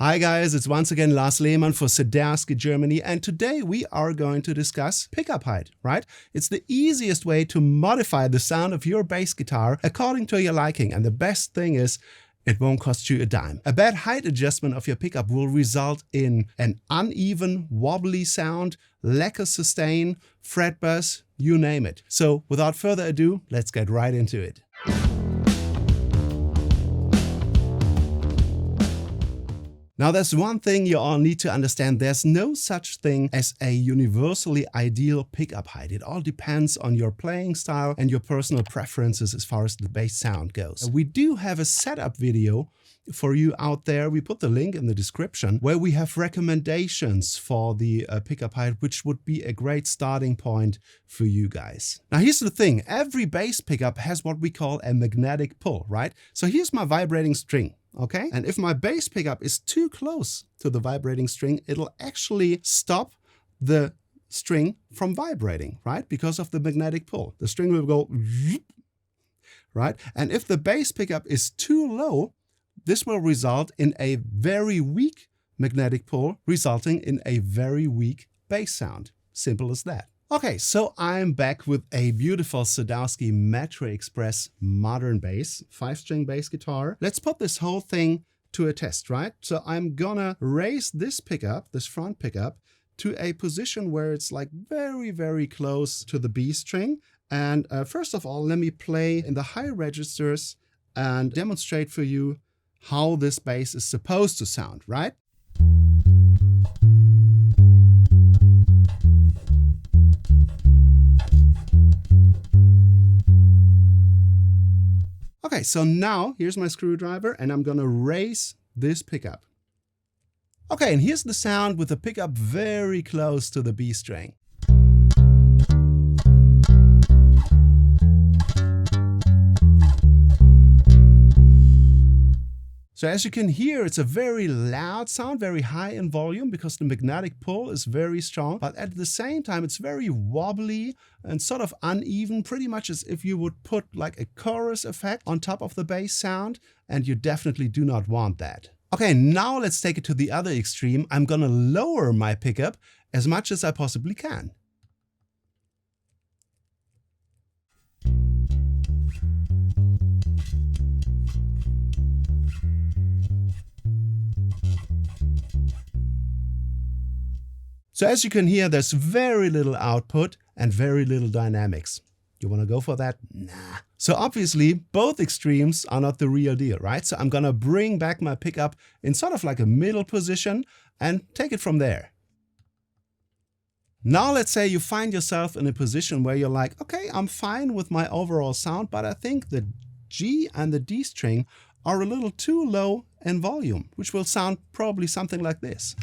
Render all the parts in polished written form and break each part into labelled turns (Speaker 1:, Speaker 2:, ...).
Speaker 1: Hi guys, it's once again Lars Lehmann for Sadowsky Germany, and today we are going to discuss pickup height, right? It's the easiest way to modify the sound of your bass guitar according to your liking, and the best thing is it won't cost you a dime. A bad height adjustment of your pickup will result in an uneven, wobbly sound, lack of sustain, fret buzz, you name it. So without further ado, let's get right into it. Now there's one thing you all need to understand. There's no such thing as a universally ideal pickup height. It all depends on your playing style and your personal preferences as far as the bass sound goes. We do have a setup video for you out there. We put the link in the description where we have recommendations for the pickup height, which would be a great starting point for you guys. Now here's the thing. Every bass pickup has what we call a magnetic pull, right? So here's my vibrating string. Okay, and if my bass pickup is too close to the vibrating string, it'll actually stop the string from vibrating, right? Because of the magnetic pull. The string will go, right? And if the bass pickup is too low, this will result in a very weak magnetic pull, resulting in a very weak bass sound. Simple as that. Okay, so I'm back with a beautiful Sadowsky MetroExpress modern bass, 5-string bass guitar. Let's put this whole thing to a test, right? So I'm gonna raise this pickup, this front pickup, to a position where it's like very, very close to the B string. And first of all, let me play in the high registers and demonstrate for you how this bass is supposed to sound, right? Okay, so now here's my screwdriver and I'm gonna raise this pickup. Okay, and here's the sound with the pickup very close to the B string. So as you can hear, it's a very loud sound, very high in volume because the magnetic pull is very strong, but at the same time, it's very wobbly and sort of uneven, pretty much as if you would put like a chorus effect on top of the bass sound, and you definitely do not want that. Okay, now let's take it to the other extreme. I'm gonna lower my pickup as much as I possibly can. So as you can hear, there's very little output and very little dynamics. You want to go for that? Nah. So obviously, both extremes are not the real deal, right? So I'm going to bring back my pickup in sort of like a middle position and take it from there. Now let's say you find yourself in a position where you're like, okay, I'm fine with my overall sound, but I think the G and the D string are a little too low in volume, which will sound probably something like this.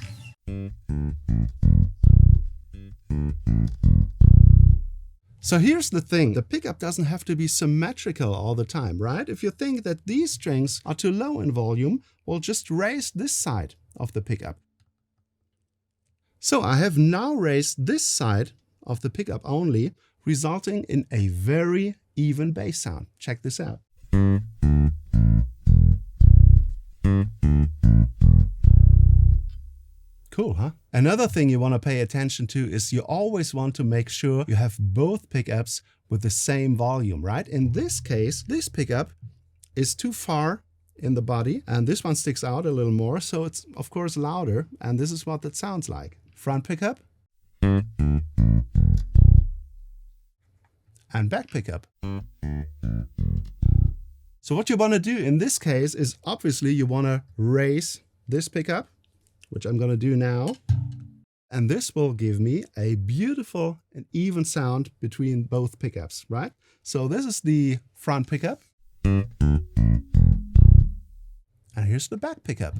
Speaker 1: So here's the thing, the pickup doesn't have to be symmetrical all the time, right? If you think that these strings are too low in volume, well, just raise this side of the pickup. So I have now raised this side of the pickup only, resulting in a very even bass sound. Check this out. Cool, huh? Another thing you want to pay attention to is you always want to make sure you have both pickups with the same volume, right? In this case, this pickup is too far in the body and this one sticks out a little more, so it's of course louder, and this is what that sounds like. Front pickup and back pickup. So what you want to do in this case is obviously you want to raise this pickup, which I'm going to do now. And this will give me a beautiful and even sound between both pickups, right? So this is the front pickup. And here's the back pickup.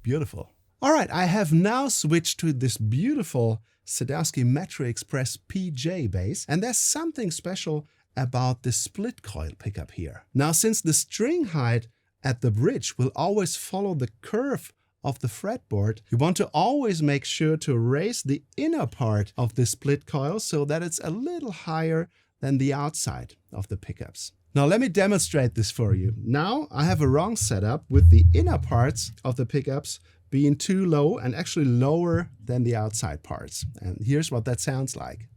Speaker 1: Beautiful. All right, I have now switched to this beautiful Sadowsky MetroExpress PJ bass. And there's something special about the split coil pickup here. Now, since the string height at the bridge will always follow the curve of the fretboard, you want to always make sure to raise the inner part of the split coil so that it's a little higher than the outside of the pickups. Now let me demonstrate this for you. Now I have a wrong setup with the inner parts of the pickups being too low and actually lower than the outside parts. And here's what that sounds like.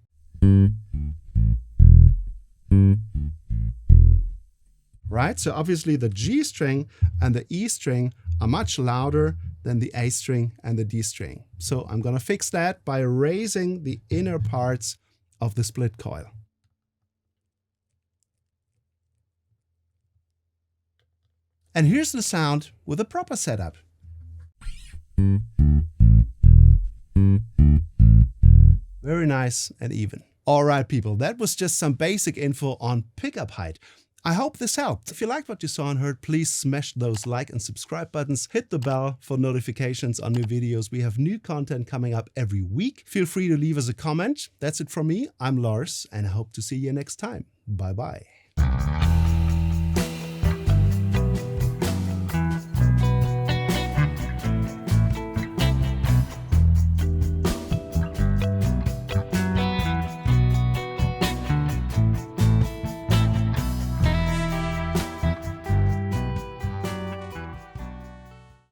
Speaker 1: Right? So obviously the G string and the E string are much louder than the A string and the D string. So I'm going to fix that by raising the inner parts of the split coil. And here's the sound with a proper setup. Very nice and even. All right, people, that was just some basic info on pickup height. I hope this helped. If you liked what you saw and heard, please smash those like and subscribe buttons. Hit the bell for notifications on new videos. We have new content coming up every week. Feel free to leave us a comment. That's it from me. I'm Lars, and I hope to see you next time. Bye-bye.